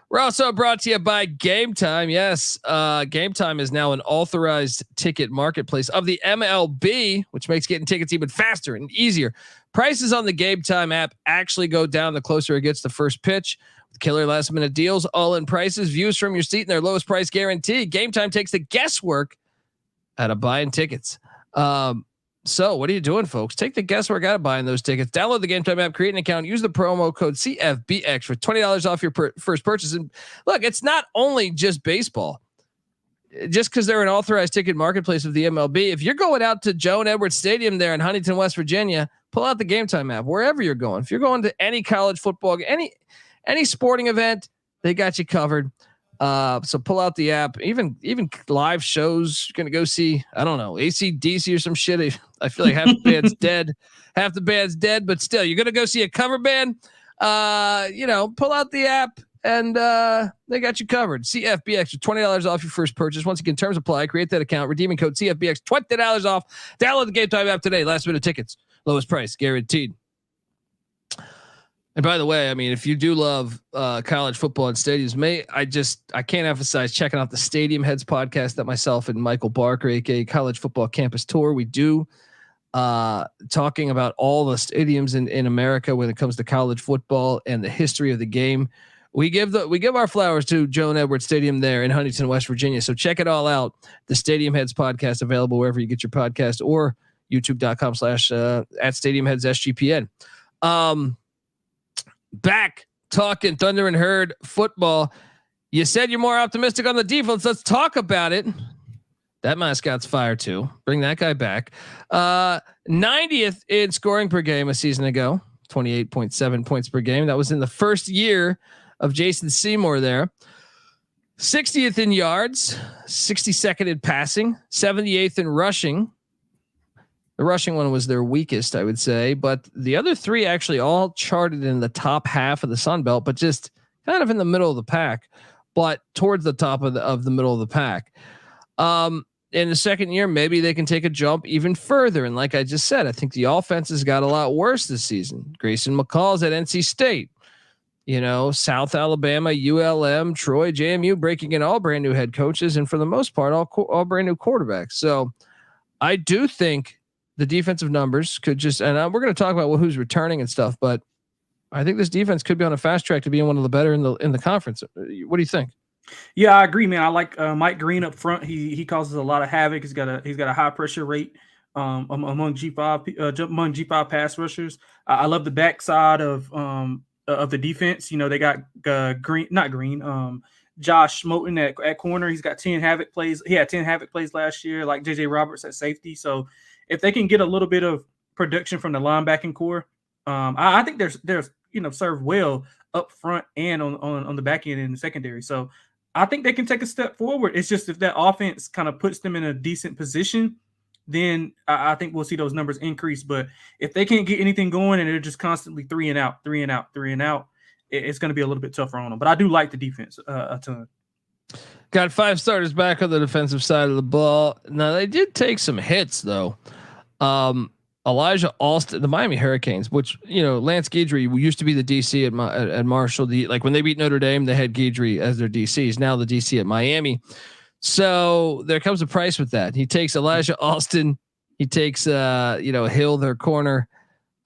We're also brought to you by Game Time. Yes, Game Time is now an authorized ticket marketplace of the MLB, which makes getting tickets even faster and easier. Prices on the Game Time app actually go down the closer it gets to first pitch. With killer last minute deals, all in prices, views from your seat, and their lowest price guarantee. Game Time takes the guesswork out of buying tickets. So what are you doing, folks? Take the guesswork out of buying those tickets. Download the Game Time app, create an account, use the promo code CFBX for $20 off your first purchase. And look, it's not only just baseball. Just because they're an authorized ticket marketplace of the MLB, if you're going out to Joan Edwards Stadium there in Huntington, West Virginia, pull out the Game Time app wherever you're going. If you're going to any college football, any sporting event, they got you covered. So pull out the app, even live shows. You're going to go see, I don't know, AC/DC or some shit. I feel like half the band's dead, but still you're going to go see a cover band. Pull out the app and, they got you covered. CFBX for $20 off your first purchase. Once again, terms apply, create that account, redeeming code CFBX, $20 off. Download the Game Time app today. Last minute tickets, lowest price guaranteed. And by the way, I mean, if you do love college football and stadiums, I can't emphasize checking out the Stadium Heads podcast that myself and Michael Barker, aka College Football Campus Tour, we do, talking about all the stadiums in America when it comes to college football and the history of the game. We give our flowers to Joan Edwards Stadium there in Huntington, West Virginia. So check it all out. The Stadium Heads podcast available wherever you get your podcast, or youtube.com/@StadiumHeadsSGPN. Back talking Thunder and Herd football. You said you're more optimistic on the defense. Let's talk about it. That mascot's fire too. Bring that guy back. 90th in scoring per game a season ago, 28.7 points per game. That was in the first year of Jason Seymour there. 60th in yards, 62nd in passing, 78th in rushing. The rushing one was their weakest, I would say, but the other three actually all charted in the top half of the Sun Belt, but just kind of in the middle of the pack, but towards the top of the middle of the pack. In the second year, maybe they can take a jump even further. And like I just said, I think the offense has got a lot worse this season. Grayson McCall's at NC State, South Alabama, ULM, Troy, JMU, breaking in all brand new head coaches, and for the most part, all brand new quarterbacks. So I do think the defensive numbers could just, and we're going to talk about who's returning and stuff, but I think this defense could be on a fast track to being one of the better in the conference. What do you think? Yeah, I agree, man. I like Mike Green up front. He causes a lot of havoc. He's got a high pressure rate among G5 pass rushers. I love the backside of the defense. They got Josh Moten at corner. He's got 10 havoc plays. He had 10 havoc plays last year, like JJ Roberts at safety. So if they can get a little bit of production from the linebacking core, I think they're served well up front and on the back end in the secondary. So I think they can take a step forward. It's just if that offense kind of puts them in a decent position, then I think we'll see those numbers increase. But if they can't get anything going and they're just constantly 3 and out, it's going to be a little bit tougher on them. But I do like the defense a ton. Got 5 starters back on the defensive side of the ball. Now they did take some hits though. Elijah Alston, the Miami Hurricanes, which, you know, Lance Guidry used to be the DC at Marshall. Like when they beat Notre Dame, they had Guidry as their DC. He's now the DC at Miami. So there comes a price with that. He takes Elijah Alston. He takes, Hill, their corner.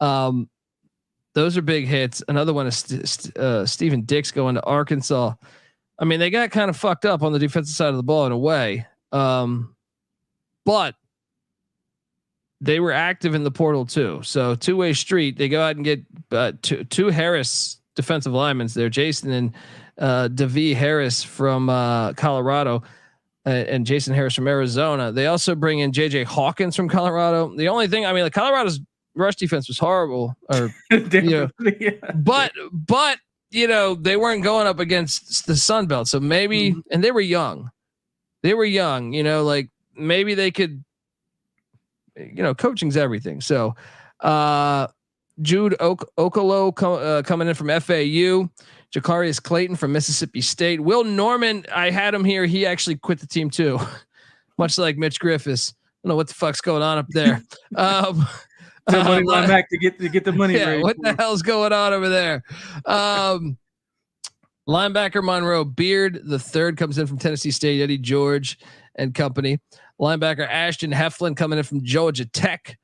Those are big hits. Another one is Steven Dix going to Arkansas. I mean, they got kind of fucked up on the defensive side of the ball in a way. But they were active in the portal too. So 2-way street. They go out and get two Harris defensive linemen there, Jason and Davie Harris from Colorado, and Jason Harris from Arizona. They also bring in JJ Hawkins from Colorado. The only thing, I mean, like Colorado's rush defense was horrible, or but they weren't going up against the Sun Belt, so maybe, and they were young, like maybe they could. Coaching's everything. So, Jude Okolo coming in from FAU, Jacarius Clayton from Mississippi State, Will Norman. I had him here. He actually quit the team too, much like Mitch Griffiths. I don't know what the fuck's going on up there. Money line back to get the money. Yeah, what the hell's going on over there? Linebacker Monroe Beard the third comes in from Tennessee State. Eddie George and company. Linebacker Ashton Heflin coming in from Georgia Tech.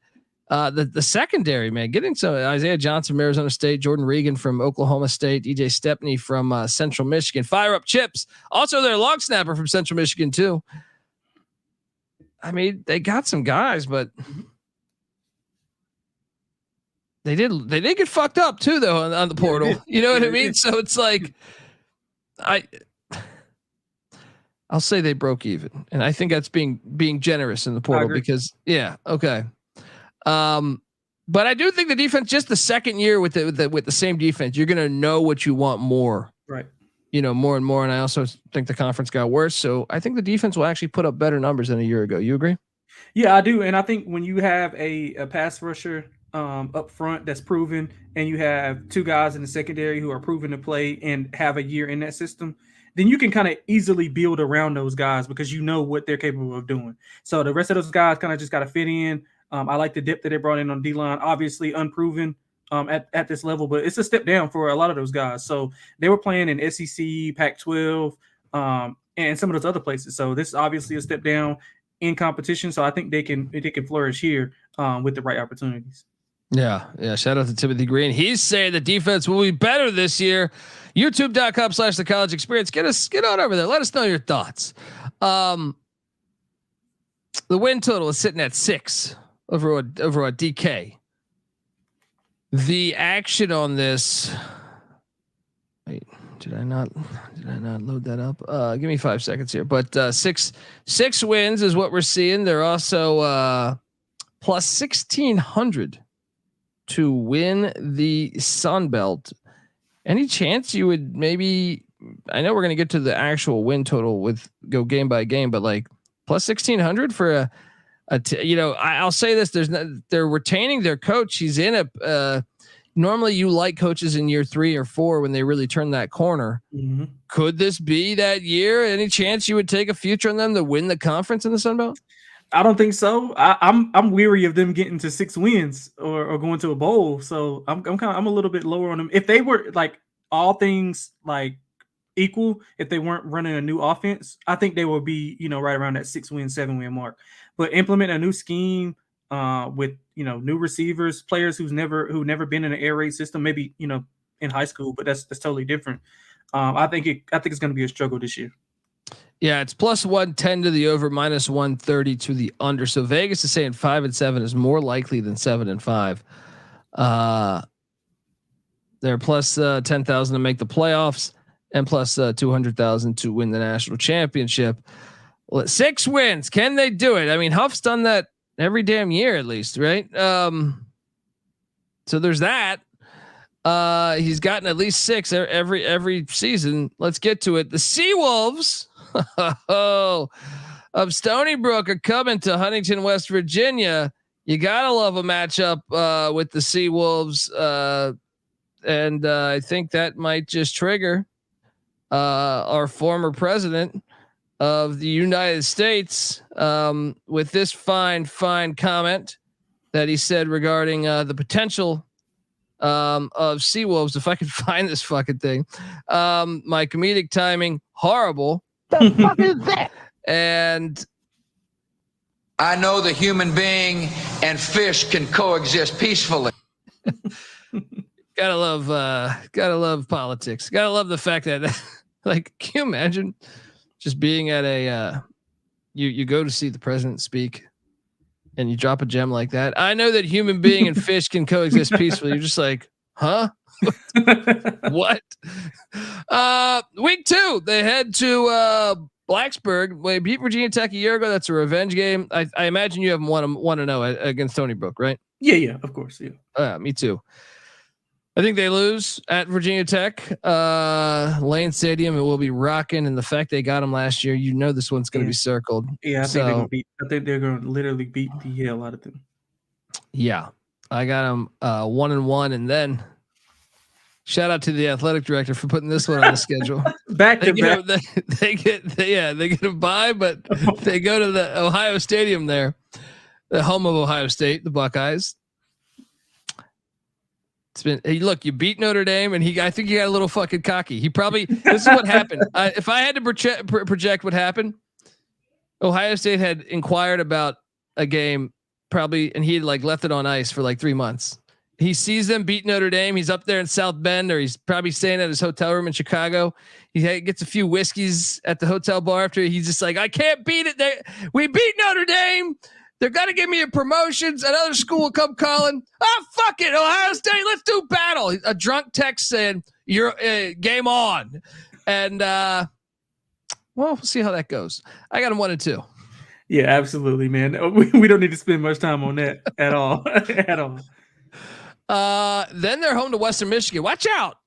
The secondary, man, getting some Isaiah Johnson from Arizona State, Jordan Regan from Oklahoma State, EJ Stepney from Central Michigan. Fire up Chips, also their long snapper from Central Michigan too. I mean, they got some guys, but they did get fucked up too though on the portal. You know what I mean? So it's like I'll say they broke even, and I think that's being generous in the portal because okay. But I do think the defense, just the second year with the same defense, you're gonna know what you want more, right? More and more. And I also think the conference got worse, so I think the defense will actually put up better numbers than a year ago. You agree? Yeah, I do, and I think when you have a pass rusher up front that's proven, and you have 2 guys in the secondary who are proven to play and have a year in that system, then you can kind of easily build around those guys because you know what they're capable of doing. So the rest of those guys kind of just got to fit in. I like the depth that they brought in on D-line, obviously unproven at this level, but it's a step down for a lot of those guys. So they were playing in SEC, Pac-12, and some of those other places. So this is obviously a step down in competition. So I think they can flourish here with the right opportunities. Yeah. Shout out to Timothy Green. He's saying the defense will be better this year. YouTube.com/the college experience. Get on over there. Let us know your thoughts. The win total is sitting at 6 over a DK. The action on this. Wait, did I not load that up? Give me 5 seconds here. But 6 wins is what we're seeing. They're also plus 1,600 to win the Sun Belt. Any chance you would maybe? I know we're going to get to the actual win total with go game by game, but like plus 1,600 for I'll say this: they're retaining their coach. He's in normally you like coaches in year 3 or 4 when they really turn that corner. Mm-hmm. Could this be that year? Any chance you would take a future on them to win the conference in the Sun Belt? I don't think so. I'm weary of them getting to 6 wins or going to a bowl. So I'm a little bit lower on them. If they were like all things like equal, if they weren't running a new offense, I think they would be right around that 6-win, 7-win mark. But implement a new scheme with new receivers, players who've never been in an air raid system, maybe in high school, but that's totally different. I think it's going to be a struggle this year. Yeah, it's plus 110 to the over, minus 130 to the under. So Vegas is saying 5-7 is more likely than 7-5. They're plus 10,000 to make the playoffs and plus 200,000 to win the national championship. 6 wins, can they do it? I mean, Huff's done that every damn year at least, right? So there's that. He's gotten at least 6 every season. Let's get to it. The Seawolves of Stony Brook are coming to Huntington, West Virginia. You gotta love a matchup with the Seawolves, and I think that might just trigger our former president of the United States with this fine comment that he said regarding the potential of Seawolves. If I could find this fucking thing, my comedic timing horrible. The fuck is that? And I know the human being and fish can coexist peacefully. gotta love politics. Gotta love the fact that, like, can you imagine just being at a, you go to see the president speak and you drop a gem like that. I know that human being and fish can coexist peacefully. You're just like, huh? What? Week 2, they head to, Blacksburg. They beat Virginia Tech a year ago. That's a revenge game. I imagine you haven't won 1-0 against Stony Brook, right? Yeah, of course. Yeah. Me too. I think they lose at Virginia Tech. Lane Stadium, it will be rocking. And the fact they got them last year, you know this one's going to be circled. Yeah, I think they're going to literally beat the hell out of them. Yeah, I got them 1-1, and then shout out to the athletic director for putting this one on the schedule. Back to back. They get a bye, but they go to the Ohio Stadium there, the home of Ohio State, the Buckeyes. It's been, hey, look, you beat Notre Dame, and I think he got a little fucking cocky. He probably, this is what happened. If I had to project what happened, Ohio State had inquired about a game probably, and he had like left it on ice for like 3 months. He sees them beat Notre Dame. He's up there in South Bend, or he's probably staying at his hotel room in Chicago. He gets a few whiskeys at the hotel bar after. He's just like, I can't beat it. We beat Notre Dame. They're going to give me a promotions. Another school will come calling. Oh, fuck it. Ohio State, let's do battle. A drunk text saying, you're game on. And, well, we'll see how that goes. I got him 1-2. Yeah, absolutely, man. We don't need to spend much time on that at all. At all. Then they're home to Western Michigan. Watch out.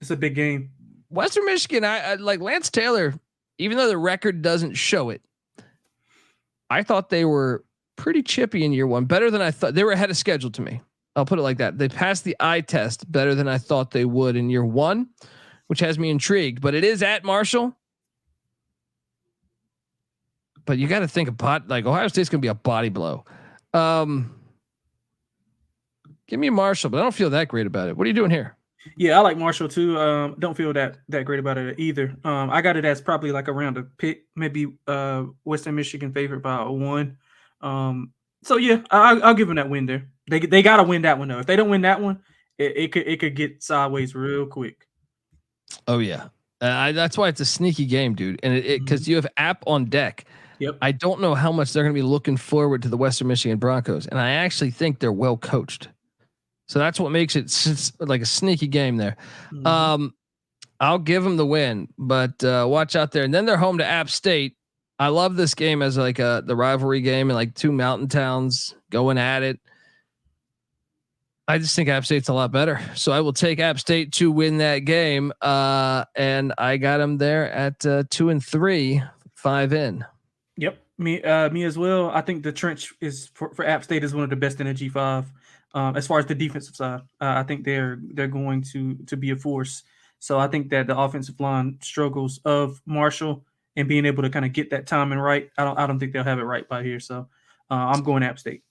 It's a big game. Western Michigan, I like Lance Taylor, even though the record doesn't show it. I thought they were pretty chippy in year 1, better than I thought. They were ahead of schedule to me. I'll put it like that. They passed the eye test better than I thought they would in year 1, which has me intrigued, but it is at Marshall. But you got to think like Ohio State's going to be a body blow. Give me Marshall, but I don't feel that great about it. What are you doing here? Yeah, I like Marshall too. Don't feel that great about it either. I got it as probably like around a pick, maybe Western Michigan favorite by 1. So yeah, I'll give them that win there. They got to win that one though. If they don't win that one, it could get sideways real quick. Oh yeah, that's why it's a sneaky game, dude. And it because you have App on deck. Yep. I don't know how much they're going to be looking forward to the Western Michigan Broncos, and I actually think they're well coached. So that's what makes it like a sneaky game there. Mm-hmm. I'll give them the win, but watch out there. And then they're home to App State. I love this game as like the rivalry game and like 2 mountain towns going at it. I just think App State's a lot better. So I will take App State to win that game. And I got them there at 2-3, 5 in. Yep. Me as well. I think the trench is for App State is one of the best in the G5. As far as the defensive side, I think they're going to be a force. So I think that the offensive line struggles of Marshall and being able to kind of get that timing right. I don't think they'll have it right by here. So I'm going App State.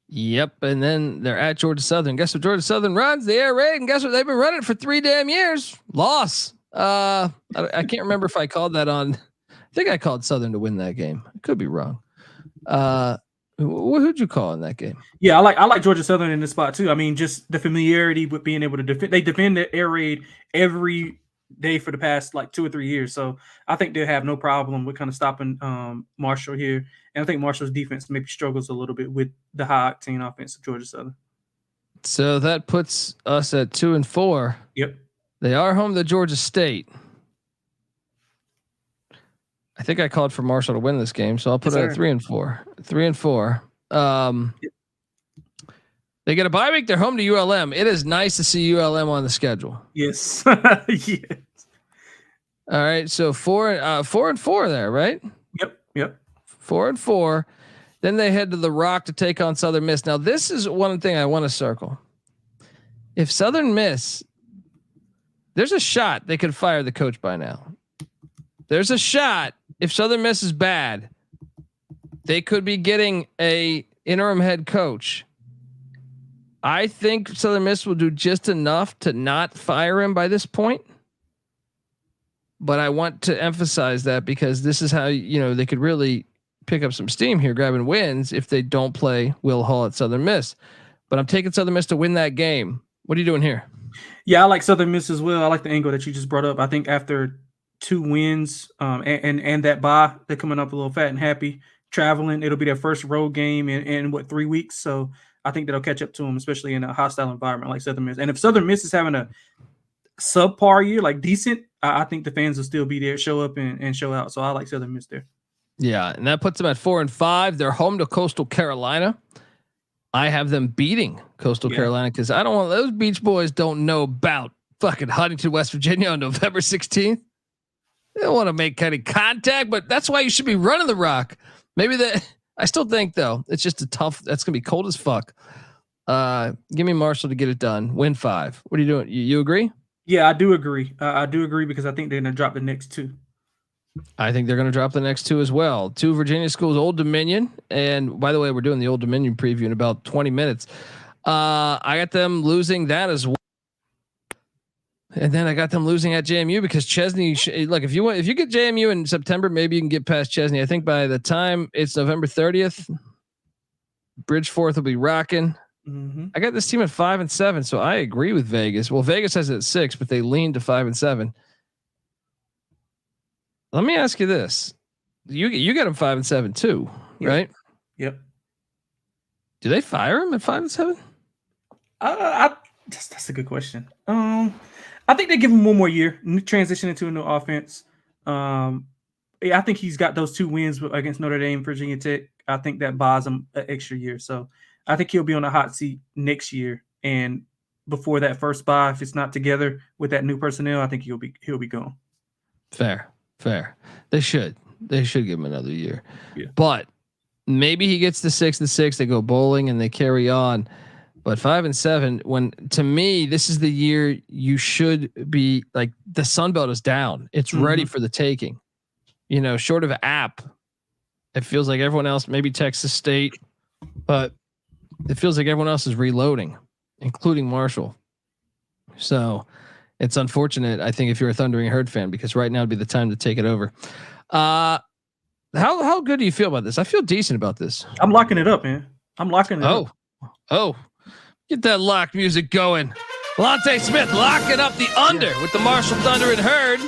Yep. And then they're at Georgia Southern. Guess what Georgia Southern runs? The air raid. And guess what? They've been running for 3 damn years. Loss. I can't remember if I called that on. I think I called Southern to win that game. I could be wrong. Who'd you call in that game? Yeah, I like Georgia Southern in this spot too. I mean, just the familiarity with being able to defend. They defend the air raid every day for the past like 2 or 3 years. So I think they'll have no problem with kind of stopping Marshall here. And I think Marshall's defense maybe struggles a little bit with the high octane offense of Georgia Southern. So that puts us at 2-4. Yep. They are home to Georgia State. I think I called for Marshall to win this game, so I'll put it at 3-4. 3-4. They get a bye week. They're home to ULM. It is nice to see ULM on the schedule. Yes. Yes. All right. So 4-4 there, right? Yep. 4-4. Then they head to the Rock to take on Southern Miss. Now, this is one thing I want to circle. If Southern Miss, there's a shot they could fire the coach by now. There's a shot if Southern Miss is bad, they could be getting a interim head coach. I think Southern Miss will do just enough to not fire him by this point. But I want to emphasize that because this is how, they could really pick up some steam here, grabbing wins if they don't play Will Hall at Southern Miss. But I'm taking Southern Miss to win that game. What are you doing here? Yeah, I like Southern Miss as well. I like the angle that you just brought up. I think after 2 wins and that bye, they're coming up a little fat and happy. Traveling, it'll be their first road game in 3 weeks. So I think that'll catch up to them, especially in a hostile environment like Southern Miss. And if Southern Miss is having a subpar year, like decent, I think the fans will still be there, show up and show out. So I like Southern Miss there. Yeah, and that puts them at 4-5. They're home to Coastal Carolina. I have them beating Coastal Carolina because I don't want those Beach Boys don't know about fucking Huntington, West Virginia on November 16th. They don't want to make any contact, but that's why you should be running the Rock. Maybe I still think though, it's just that's going to be cold as fuck. Give me Marshall to get it done. Win 5. What are you doing? You agree? Yeah, I do agree. I do agree because I think they're going to drop the next 2. I think they're going to drop the next 2 as well. 2 Virginia schools, Old Dominion. And by the way, we're doing the Old Dominion preview in about 20 minutes. I got them losing that as well. And then I got them losing at JMU because Chesney. Look, if you get JMU in September, maybe you can get past Chesney. I think by the time it's November 30th, Bridgeforth will be rocking. Mm-hmm. I got this team at 5-7, so I agree with Vegas. Well, Vegas has it at 6, but they lean to 5-7. Let me ask you this: you got them 5-7 too, right? Yep. Do they fire him at 5-7? That's a good question. I think they give him one more year, transition into a new offense. I think he's got those 2 wins against Notre Dame, Virginia Tech. I think that buys him an extra year. So I think he'll be on a hot seat next year. And before that first bye, if it's not together with that new personnel, I think he'll be gone. Fair. They should give him another year. Yeah. But maybe he gets the 6-6. They go bowling and they carry on. But 5-7, when to me, this is the year you should be like the Sun Belt is down. It's ready for the taking. Short of App, it feels like everyone else, maybe Texas State, but it feels like everyone else is reloading, including Marshall. So it's unfortunate, I think, if you're a Thundering Herd fan, because right now would be the time to take it over. How good do you feel about this? I feel decent about this. I'm locking it up, man. I'm locking it up. Oh. Get that lock music going. Lante Smith locking up the under with the Marshall Thunder and Herd.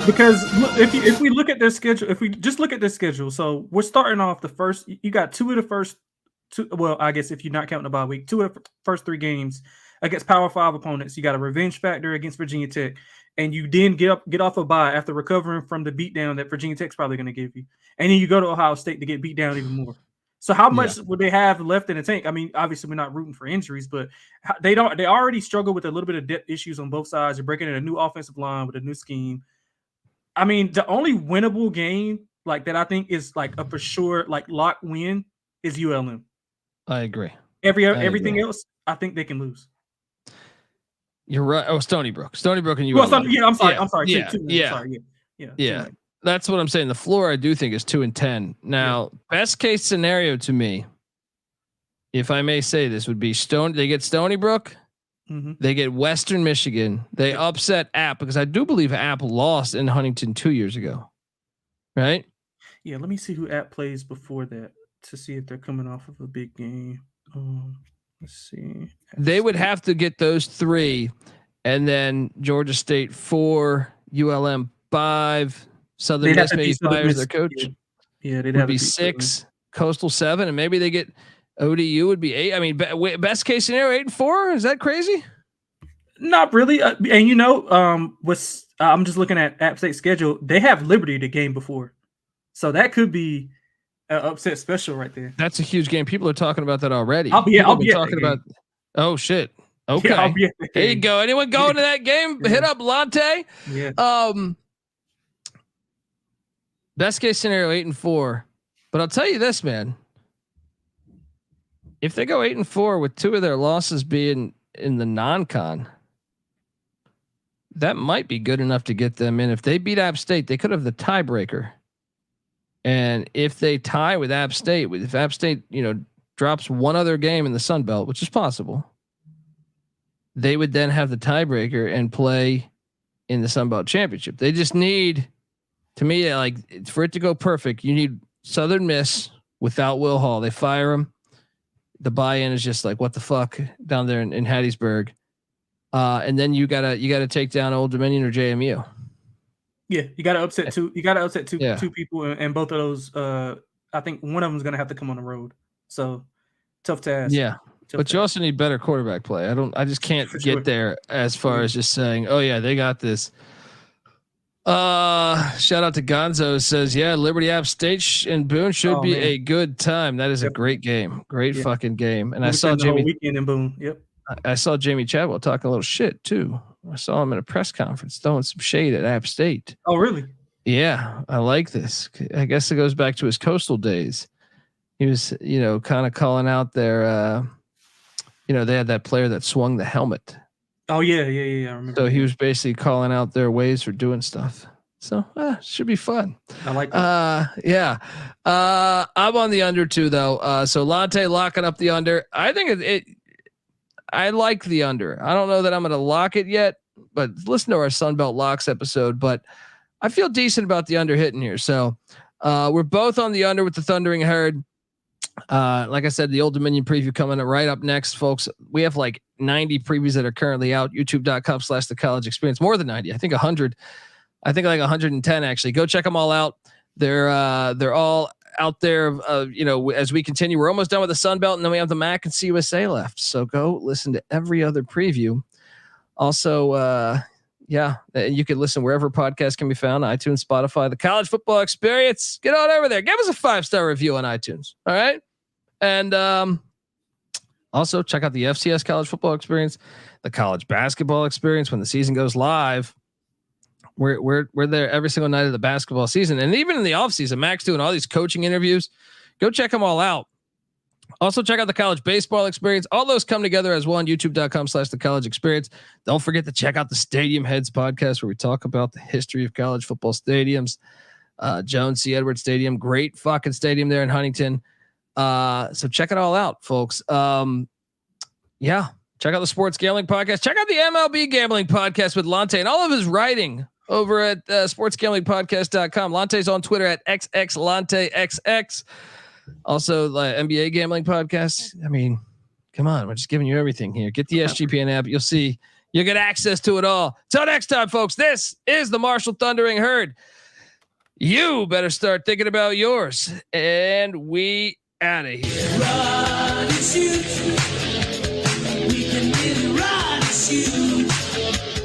Because if we look at their schedule, if we just look at their schedule, so we're starting off the first. You got 2 of the first 2. Well, I guess if you're not counting the bye week, 2 of the first 3 games against Power 5 opponents. You got a revenge factor against Virginia Tech, and you then get off a bye after recovering from the beatdown that Virginia Tech's probably going to give you, and then you go to Ohio State to get beat down even more. So how much would they have left in the tank? I mean, obviously we're not rooting for injuries, but they already struggle with a little bit of depth issues on both sides. You're breaking in a new offensive line with a new scheme. I mean, the only winnable game like that I think is like a for sure like lock win is ULM. I agree. Everything else, I think they can lose. You're right. Oh, Stony Brook and ULM. Well, I'm sorry. Yeah. That's what I'm saying. The floor I do think is 2-10. Now, best case scenario to me, if I may say this, would be they get Stony Brook, they get Western Michigan, they upset App, because I do believe App lost in Huntington 2 years ago. Right? Yeah, let me see who App plays before that to see if they're coming off of a big game. Let's see. They would have to get those 3, and then Georgia State 4, ULM 5. Southern Miss maybe fires their coach. Yeah, they'd have to be 6, Coastal 7, and maybe they get ODU would be 8. I mean, best case scenario 8-4. Is that crazy? Not really. And I'm just looking at App State's schedule. They have Liberty the game before, so that could be upset special right there. That's a huge game. People are talking about that already. I'll be talking about. Oh shit. Okay. Yeah, I'll be at that There you game. go. Anyone going to that game? Yeah. Hit up Lante. Yeah. Best case scenario 8-4, but I'll tell you this, man. If they go 8-4 with 2 of their losses being in the non-con, that might be good enough to get them in. If they beat App State, they could have the tiebreaker. And if they tie with App State, if App State, drops one other game in the Sun Belt, which is possible, they would then have the tiebreaker and play in the Sun Belt Championship. They just need, to me, like, for it to go perfect, you need Southern Miss without Will Hall. They fire him. The buy-in is just like, what the fuck down there in Hattiesburg. And then you gotta take down Old Dominion or JMU. Yeah, you gotta upset two. You gotta upset two people, and both of those. I think one of them is gonna have to come on the road. So tough task. Yeah, but you also need better quarterback play. I just can't get there as far as just saying, oh yeah, they got this. Shout out to Gonzo, says, yeah, Liberty App State in Boone should be a good time. That is a great game. Great fucking game. And I saw Jamie weekend in Boone. Yep. I saw Jamie Chadwell talking a little shit too. I saw him in a press conference throwing some shade at App State. Oh, really? Yeah. I like this. I guess it goes back to his Coastal days. He was, kind of calling out their, they had that player that swung the helmet. Oh yeah. I remember. So he was basically calling out their ways for doing stuff. So should be fun. I like that. Yeah. I'm on the under too, though. So Lante locking up the under. I think I like the under. I don't know that I'm going to lock it yet, but listen to our Sunbelt Locks episode. But I feel decent about the under hitting here. So we're both on the under with the Thundering Herd. Like I said, the Old Dominion preview coming right up next, folks. We have like 90 previews that are currently out. YouTube.com/the college experience. More than 90. I think 100. I think like 110 actually. Go check them all out. They're all out there. As we continue, we're almost done with the Sun Belt, and then we have the MAC and CUSA left. So go listen to every other preview. Also, you can listen wherever podcasts can be found: iTunes, Spotify, the College Football Experience. Get on over there. Give us a 5-star review on iTunes. All right. And also check out the FCS College Football Experience, the College Basketball Experience. When the season goes live, we're there every single night of the basketball season. And even in the off season, Mac's doing all these coaching interviews. Go check them all out. Also check out the College Baseball Experience. All those come together as one. YouTube.com/the college experience. Don't forget to check out the Stadium Heads podcast, where we talk about the history of college football stadiums. Jones C. Edwards Stadium, great fucking stadium there in Huntington. So check it all out, folks. Check out the Sports Gambling Podcast. Check out the MLB Gambling Podcast with Lante and all of his writing over at sportsgamblingpodcast.com. Lante's on Twitter at XXLanteXX. Also, NBA Gambling Podcast. I mean, come on, we're just giving you everything here. Get the SGPN app. You'll see you get access to it all. Till next time, folks. This is the Marshall Thundering Herd. You better start thinking about yours. And we out of here. Run and shoot. We can really run and shoot.